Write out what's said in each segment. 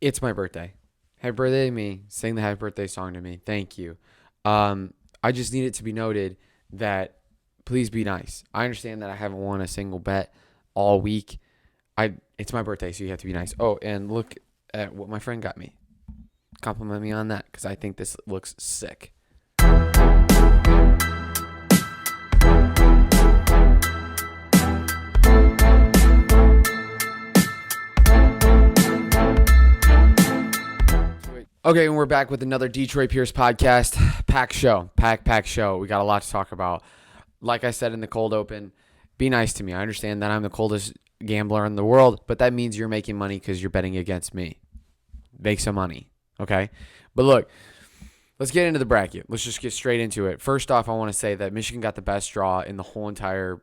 It's my birthday. Happy birthday to me. Sing the happy birthday song to me. Thank you. I just need it to be noted that please be nice. I understand that I haven't won a single bet all week. It's my birthday, so you have to be nice. Oh, and look at what my friend got me. Compliment me on that because I think this looks sick. Okay, and we're back with another Detroit Pierce podcast. Pack show. We got a lot to talk about. Like I said in the cold open, be nice to me. I understand that I'm the coldest gambler in the world, but that means you're making money because you're betting against me. Make some money, okay? But look, let's get into the bracket. Let's just get straight into it. First off, I want to say that Michigan got the best draw in the whole entire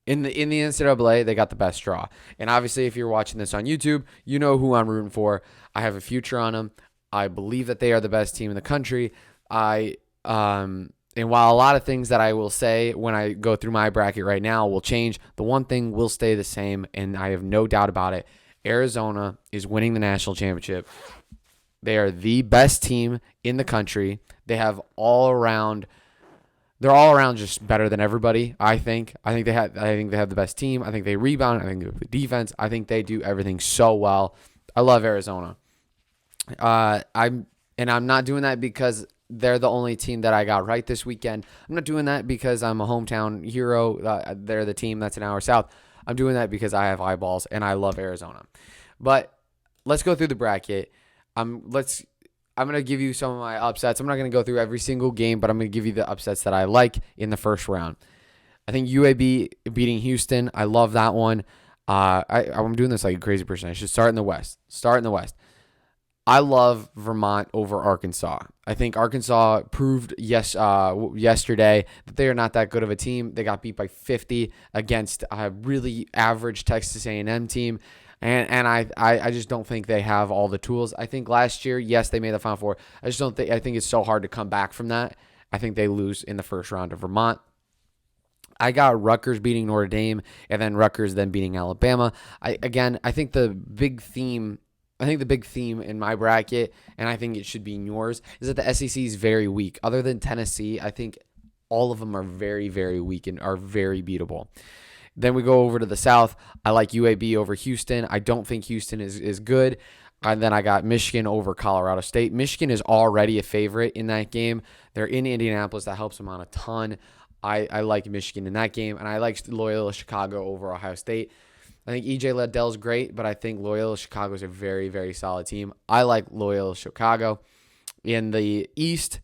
in the NCAA. They got the best draw, and obviously, if you're watching this on YouTube, you know who I'm rooting for. I have a future on them. I believe that they are the best team in the country. And while a lot of things that I will say when I go through my bracket right now will change, the one thing will stay the same, and I have no doubt about it. Arizona is winning the national championship. They are the best team in the country. They have they're all around just better than everybody, I think. I think they have the best team. I think they rebound. I think they have the defense. I think they do everything so well. I love Arizona. I'm not doing that because they're the only team that I got right this weekend. I'm not doing that because I'm a hometown hero. They're the team that's an hour south. I'm doing that because I have eyeballs and I love Arizona. But let's go through the bracket. I'm going to give you some of my upsets. I'm not going to go through every single game, but I'm going to give you the upsets that I like in the first round. I think UAB beating Houston. I love that one. I'm doing this like a crazy person. I should start in the West. I love Vermont over Arkansas. I think Arkansas proved yesterday that they are not that good of a team. They got beat by 50 against a really average Texas A&M team. And I just don't think they have all the tools. I think last year, yes, they made the Final Four. I think it's so hard to come back from that. I think they lose in the first round to Vermont. I got Rutgers beating Notre Dame and then Rutgers then beating Alabama. I think the big theme in my bracket, and I think it should be in yours, is that the SEC is very weak. Other than Tennessee, I think all of them are very, very weak and are very beatable. Then we go over to the South. I like UAB over Houston. I don't think Houston is good. And then I got Michigan over Colorado State. Michigan is already a favorite in that game. They're in Indianapolis. That helps them out a ton. I like Michigan in that game, and I like Loyola Chicago over Ohio State. I think E.J. Liddell's great, but I think Loyola Chicago is a very, very solid team. I like Loyola Chicago. In the East,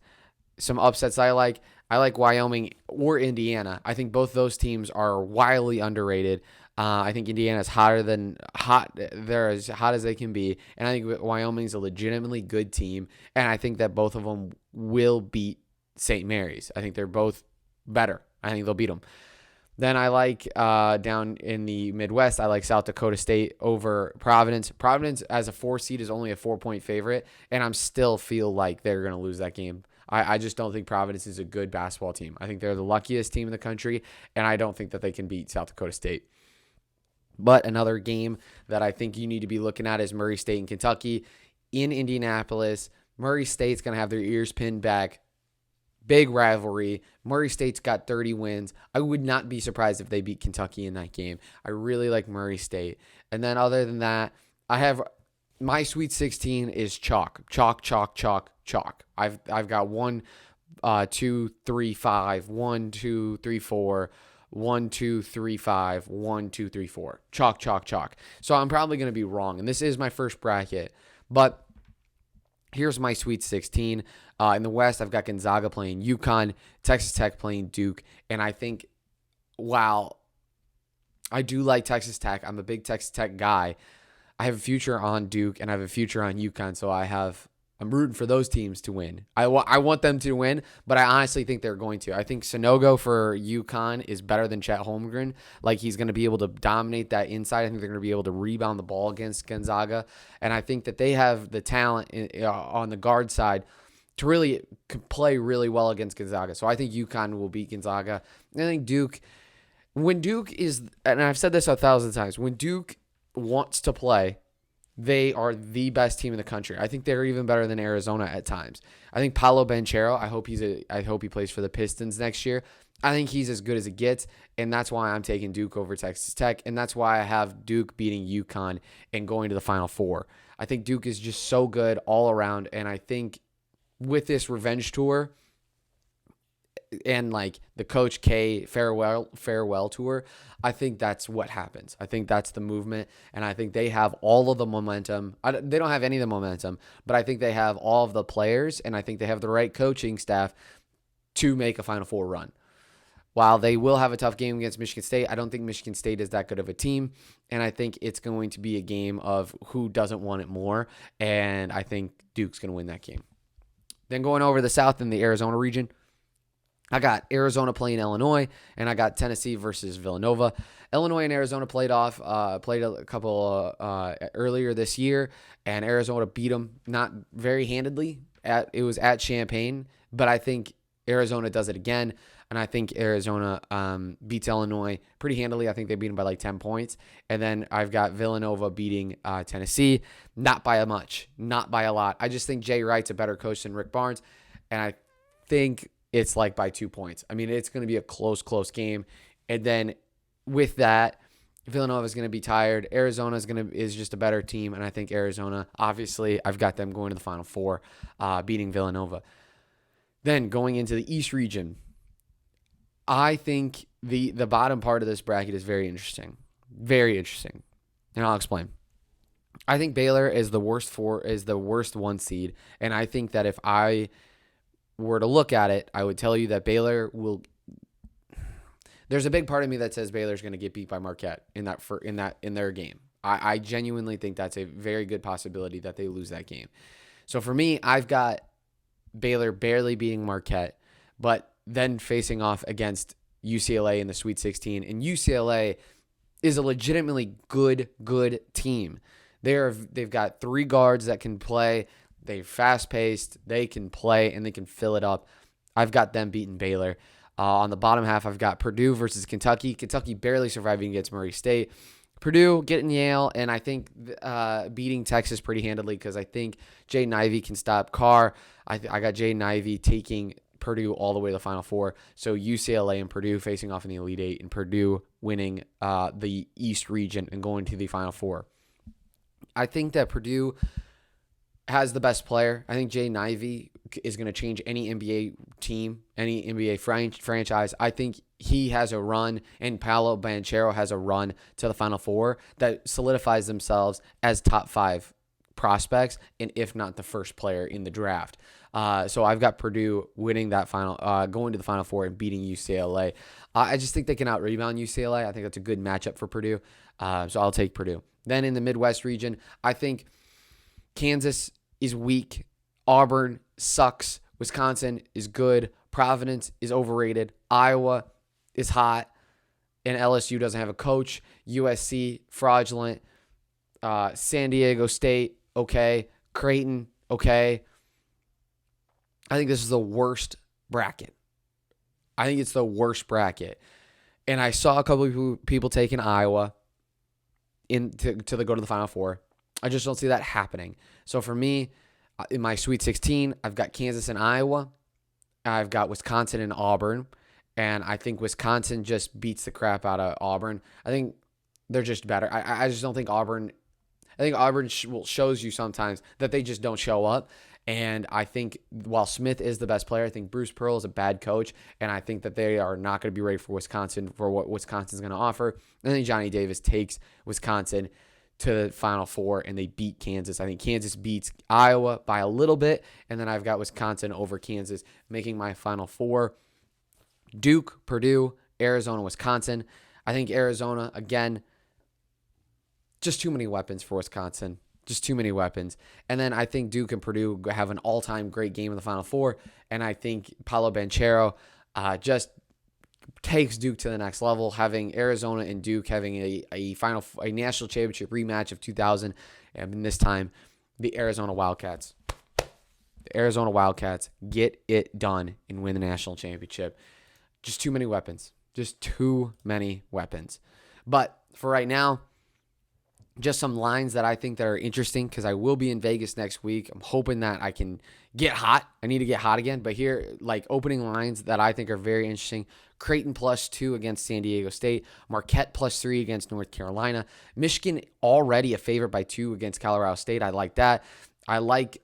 some upsets I like. I like Wyoming or Indiana. I think both those teams are wildly underrated. I think Indiana's they're as hot as they can be. And I think Wyoming's a legitimately good team. And I think that both of them will beat St. Mary's. I think they're both better. I think they'll beat them. Then I like down in the Midwest, I like South Dakota State over Providence. Providence as a 4 seed is only a 4-point favorite, and I'm still feel like they're going to lose that game. I just don't think Providence is a good basketball team. I think they're the luckiest team in the country, and I don't think that they can beat South Dakota State. But another game that I think you need to be looking at is Murray State and Kentucky in Indianapolis. Murray State's going to have their ears pinned back. Big rivalry. Murray State's got 30 wins. I would not be surprised if they beat Kentucky in that game. I really like Murray State. And then other than that, I have my Sweet 16 is chalk. Chalk. I've got 1, 2, 3, 5, 1, 2, 3, 4, 1, 2, 3, 5, 1, 2, 3, 4. Chalk. So I'm probably going to be wrong. And this is my first bracket. But here's my Sweet 16. In the West, I've got Gonzaga playing UConn, Texas Tech playing Duke. And I think, while I do like Texas Tech, I'm a big Texas Tech guy, I have a future on Duke and I have a future on UConn. So I'm rooting for those teams to win. I want them to win, but I honestly think they're going to. I think Sonogo for UConn is better than Chet Holmgren. Like, he's going to be able to dominate that inside. I think they're going to be able to rebound the ball against Gonzaga. And I think that they have the talent on the guard side to really play really well against Gonzaga. So I think UConn will beat Gonzaga. And I think Duke, when Duke is, and I've said this 1,000 times, when Duke wants to play, They are the best team in the country. I think they're even better than Arizona at times. I think Paolo Banchero, I hope he plays for the Pistons next year. I think he's as good as it gets, and that's why I'm taking Duke over Texas Tech, and that's why I have Duke beating UConn and going to the Final Four. I think Duke is just so good all around, and I think with this revenge tour and like the Coach K farewell tour, I think that's what happens. I think that's the movement, and I think they have all of the momentum. They don't have any of the momentum, but I think they have all of the players, and I think they have the right coaching staff to make a Final Four run. While they will have a tough game against Michigan State, I don't think Michigan State is that good of a team, and I think it's going to be a game of who doesn't want it more, and I think Duke's going to win that game. Then going over the South in the Arizona region, I got Arizona playing Illinois, and I got Tennessee versus Villanova. Illinois and Arizona played a couple earlier this year, and Arizona beat them not very handedly. It was at Champaign, but I think Arizona does it again, and I think Arizona beats Illinois pretty handily. I think they beat them by like 10 points. And then I've got Villanova beating Tennessee, not by much, not by a lot. I just think Jay Wright's a better coach than Rick Barnes, and I think it's like by 2 points. I mean, it's going to be a close game. And then with that, Villanova is going to be tired. Arizona is just a better team, and I think Arizona, obviously, I've got them going to the Final Four, beating Villanova. Then going into the East region, I think the bottom part of this bracket is very interesting. Very interesting. And I'll explain. I think Baylor is the worst one seed, and I think that if I were to look at it, I would tell you that Baylor will. There's a big part of me that says Baylor's going to get beat by Marquette in their game. I genuinely think that's a very good possibility that they lose that game. So for me, I've got Baylor barely beating Marquette, but then facing off against UCLA in the Sweet 16. And UCLA is a legitimately good team. They've got 3 guards that can play. They're fast-paced. They can play, and they can fill it up. I've got them beating Baylor. On the bottom half, I've got Purdue versus Kentucky. Kentucky barely surviving against Murray State. Purdue getting Yale, and I think beating Texas pretty handily because I think Jaden Ivey can stop Carr. I got Jaden Ivey taking Purdue all the way to the Final Four. So UCLA and Purdue facing off in the Elite Eight, and Purdue winning the East region and going to the Final Four. I think that Purdue has the best player. I think Jaden Ivey is going to change any NBA team, any NBA franchise. I think he has a run, and Paolo Banchero has a run to the Final Four that solidifies themselves as top 5 prospects, and if not the first player in the draft. So I've got Purdue winning that going to the Final Four and beating UCLA. I just think they can out-rebound UCLA. I think that's a good matchup for Purdue. So I'll take Purdue. Then in the Midwest region, I think Kansas is weak. Auburn sucks. Wisconsin is good. Providence is overrated. Iowa is hot. And LSU doesn't have a coach. USC, fraudulent. San Diego State, okay. Creighton, okay. I think this is the worst bracket. I think it's the worst bracket. And I saw a couple of people taking Iowa to go to the Final Four. I just don't see that happening. So for me, in my Sweet 16, I've got Kansas and Iowa. I've got Wisconsin and Auburn. And I think Wisconsin just beats the crap out of Auburn. I think they're just better. I just don't think Auburn. I think Auburn shows you sometimes that they just don't show up. And I think while Smith is the best player, I think Bruce Pearl is a bad coach. And I think that they are not going to be ready for Wisconsin, for what Wisconsin's going to offer. And then Johnny Davis takes Wisconsin to the Final Four, and they beat Kansas. I think Kansas beats Iowa by a little bit. And then I've got Wisconsin over Kansas, making my Final Four. Duke, Purdue, Arizona, Wisconsin. I think Arizona, again, just too many weapons for Wisconsin. Just too many weapons. And then I think Duke and Purdue have an all-time great game in the Final Four. And I think Paolo Banchero just takes Duke to the next level, having Arizona and Duke having a national championship rematch of 2000. And this time, the Arizona Wildcats. The Arizona Wildcats get it done and win the national championship. Just too many weapons. Just too many weapons. But for right now, just some lines that I think that are interesting because I will be in Vegas next week. I'm hoping that I can get hot. I need to get hot again. But here, like opening lines that I think are very interesting. Creighton +2 against San Diego State. Marquette +3 against North Carolina. Michigan already a favorite by 2 against Colorado State. I like that. I like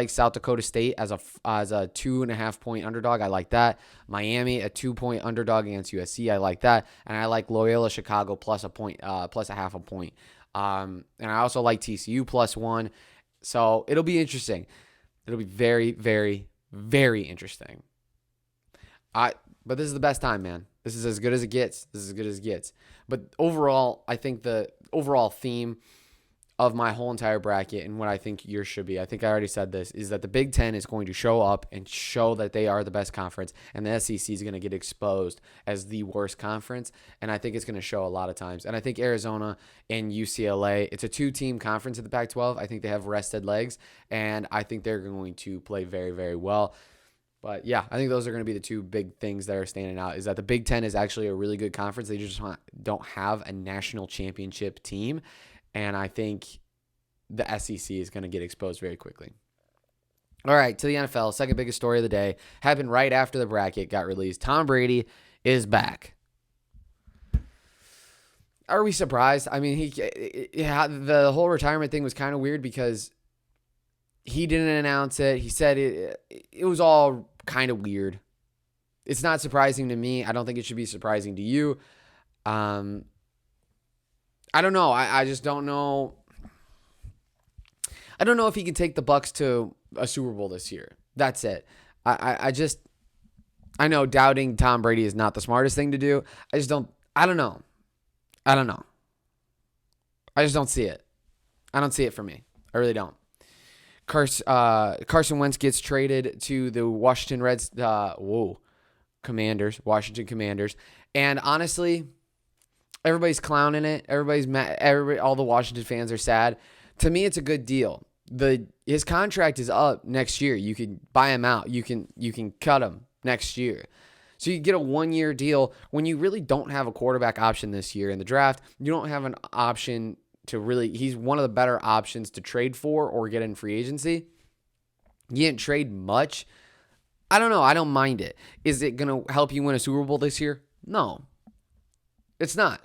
South Dakota State as a 2.5 point underdog. I like that. Miami a 2 point underdog against USC. I like that, and I like Loyola Chicago plus a point, plus a half a point. And I also like TCU +1. So it'll be interesting. It'll be very, very, very interesting. But this is the best time, man. This is as good as it gets. This is as good as it gets. But overall, I think the overall theme of my whole entire bracket and what I think yours should be, I think I already said this, is that the Big Ten is going to show up and show that they are the best conference, and the SEC is going to get exposed as the worst conference, and I think it's going to show a lot of times. And I think Arizona and UCLA, it's a 2-team conference at the Pac-12. I think they have rested legs, and I think they're going to play very, very well. But yeah, I think those are going to be the 2 big things that are standing out, is that the Big Ten is actually a really good conference. They just don't have a national championship team. And I think the SEC is going to get exposed very quickly. All right, to the NFL, second biggest story of the day. Happened right after the bracket got released. Tom Brady is back. Are we surprised? I mean, the whole retirement thing was kind of weird because he didn't announce it. He said it was all kind of weird. It's not surprising to me. I don't think it should be surprising to you. I don't know. I just don't know. I don't know if he can take the Bucs to a Super Bowl this year. That's it. I know doubting Tom Brady is not the smartest thing to do. I don't know. I just don't see it. I don't see it for me. I really don't. Carson Wentz gets traded to the Washington Commanders. And honestly, everybody's clowning it. Everybody's mad. All the Washington fans are sad. To me, it's a good deal. His contract is up next year. You can buy him out. You can cut him next year. So you get a 1-year deal when you really don't have a quarterback option this year in the draft. You don't have an option to really. He's one of the better options to trade for or get in free agency. You didn't trade much. I don't know. I don't mind it. Is it going to help you win a Super Bowl this year? No, it's not.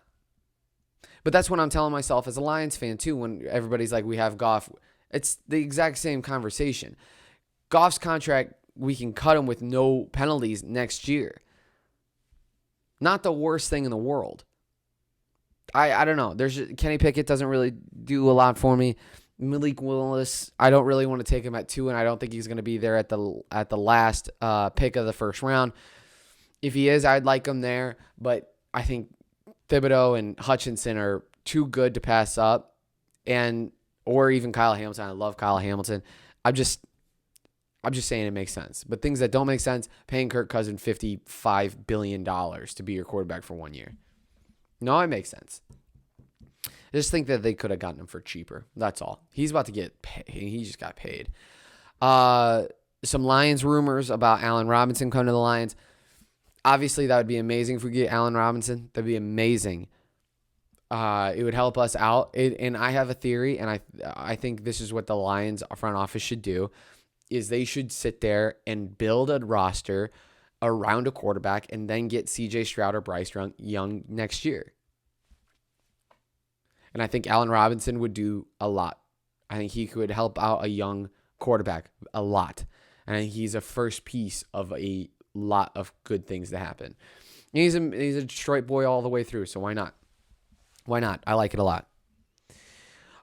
But that's what I'm telling myself as a Lions fan, too, when everybody's like, we have Goff. It's the exact same conversation. Goff's contract, we can cut him with no penalties next year. Not the worst thing in the world. I don't know. Kenny Pickett doesn't really do a lot for me. Malik Willis, I don't really want to take him at 2, and I don't think he's going to be there at the last pick of the first round. If he is, I'd like him there, but I think Thibodeau and Hutchinson are too good to pass up, or even Kyle Hamilton. I love Kyle Hamilton. I'm just saying it makes sense. But things that don't make sense, paying Kirk Cousins $55 billion to be your quarterback for 1 year. No, it makes sense. I just think that they could have gotten him for cheaper. That's all. He's about to get paid. He just got paid. Some Lions rumors about Allen Robinson coming to the Lions. Obviously, that would be amazing if we get Allen Robinson. That'd be amazing. It would help us out. And I have a theory, and I think this is what the Lions front office should do, is they should sit there and build a roster around a quarterback and then get C.J. Stroud or Bryce Young next year. And I think Allen Robinson would do a lot. I think he could help out a young quarterback a lot. And I think he's a first piece of a lot of good things to happen. He's a Detroit boy all the way through, so why not? Why not? I like it a lot.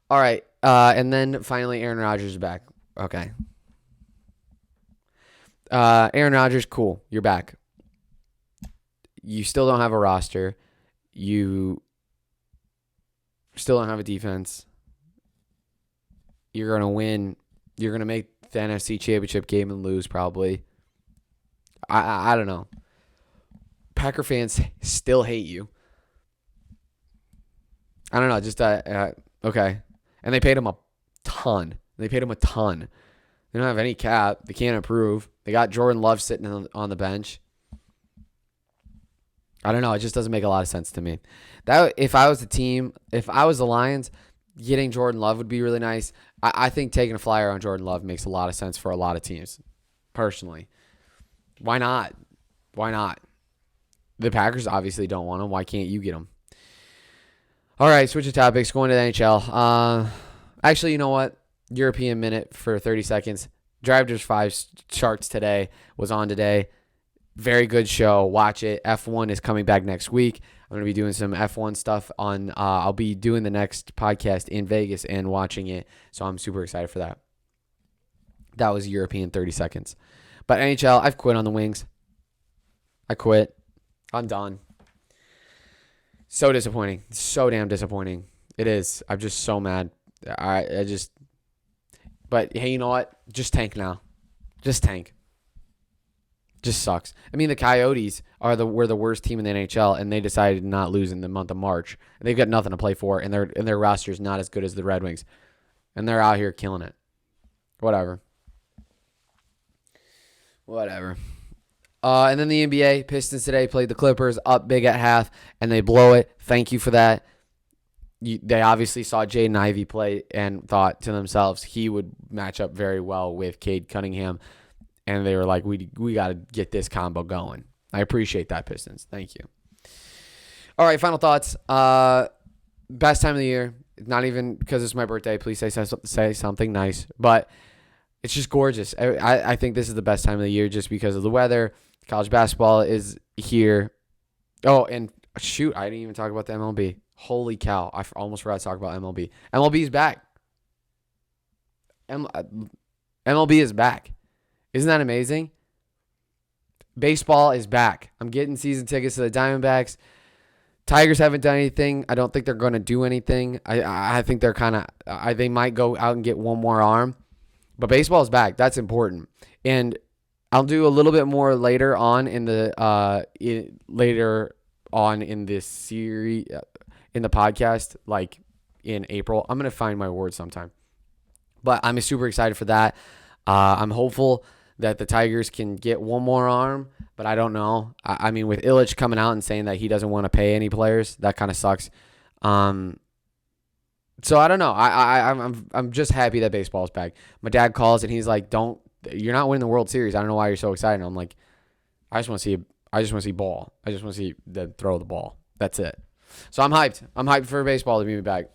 All right, and then finally Aaron Rodgers is back. Okay. Aaron Rodgers, cool. You're back. You still don't have a roster. You still don't have a defense. You're going to win. You're going to make the NFC Championship game and lose probably. I don't know. Packer fans still hate you. I don't know. Just okay. And they paid him a ton. They don't have any cap. They can't improve. They got Jordan Love sitting on the bench. I don't know. It just doesn't make a lot of sense to me. That if I was the team, if I was the Lions, getting Jordan Love would be really nice. I think taking a flyer on Jordan Love makes a lot of sense for a lot of teams, personally. Why not? Why not? The Packers obviously don't want him. Why can't you get him? All right, switch of topics. Going to the NHL. Actually, you know what? European minute for 30 seconds. Drivers 5 charts today was on today. Very good show. Watch it. F1 is coming back next week. I'm going to be doing some F1 stuff on. I'll be doing the next podcast in Vegas and watching it. So I'm super excited for that. That was European 30 seconds. But NHL, I've quit on the Wings. I quit. I'm done. So disappointing. So damn disappointing. It is. I'm just so mad. But hey, you know what? Just tank now. Just tank. Just sucks. I mean, the Coyotes were the worst team in the NHL, and they decided to not lose in the month of March. And they've got nothing to play for, and their roster is not as good as the Red Wings, and they're out here killing it. Whatever. And then the NBA Pistons today played the Clippers up big at half, and they blow it. Thank you for that. They obviously saw Jaden Ivey play and thought to themselves he would match up very well with Cade Cunningham. And they were like, we got to get this combo going. I appreciate that, Pistons. Thank you. All right, final thoughts. Best time of the year. Not even because it's my birthday. Please say something nice. But it's just gorgeous. I think this is the best time of the year just because of the weather. College basketball is here. Oh, and shoot, I didn't even talk about the MLB. Holy cow. I almost forgot to talk about MLB. MLB is back. MLB is back. Isn't that amazing? Baseball is back. I'm getting season tickets to the Diamondbacks. Tigers haven't done anything. I don't think they're going to do anything. I think they're kind of they might go out and get one more arm. But baseball is back. That's important. And I'll do a little bit more later on in the this series in the podcast, like in April. I'm going to find my words sometime. But I'm super excited for that. I'm hopeful that the Tigers can get one more arm, but I don't know. I mean, with Illich coming out and saying that he doesn't want to pay any players, that kind of sucks. So I don't know. I'm just happy that baseball's back. My dad calls and he's like, you're not winning the World Series. I don't know why you're so excited. And I'm like, I just want to see ball. I just want to see them throw the ball. That's it. So I'm hyped. I'm hyped for baseball to be back.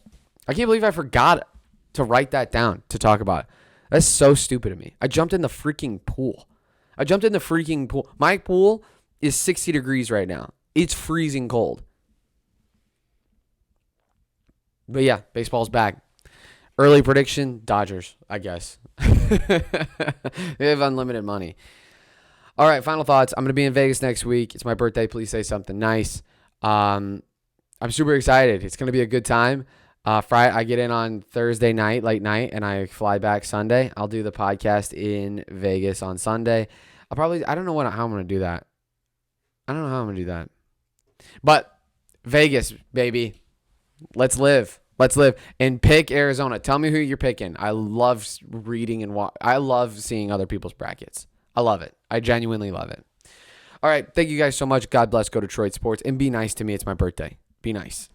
I can't believe I forgot to write that down to talk about it. That's so stupid of me. I jumped in the freaking pool. My pool is 60 degrees right now. It's freezing cold. But yeah, baseball's back. Early prediction, Dodgers, I guess. They have unlimited money. All right, final thoughts. I'm going to be in Vegas next week. It's my birthday. Please say something nice. I'm super excited. It's going to be a good time. Friday, I get in on Thursday night, late night, and I fly back Sunday. I'll do the podcast in Vegas on Sunday. I don't know how I'm going to do that. But Vegas, baby. Let's live. And pick Arizona. Tell me who you're picking. I love reading and I love seeing other people's brackets. I love it. I genuinely love it. All right. Thank you guys so much. God bless. Go Detroit Sports and be nice to me. It's my birthday. Be nice.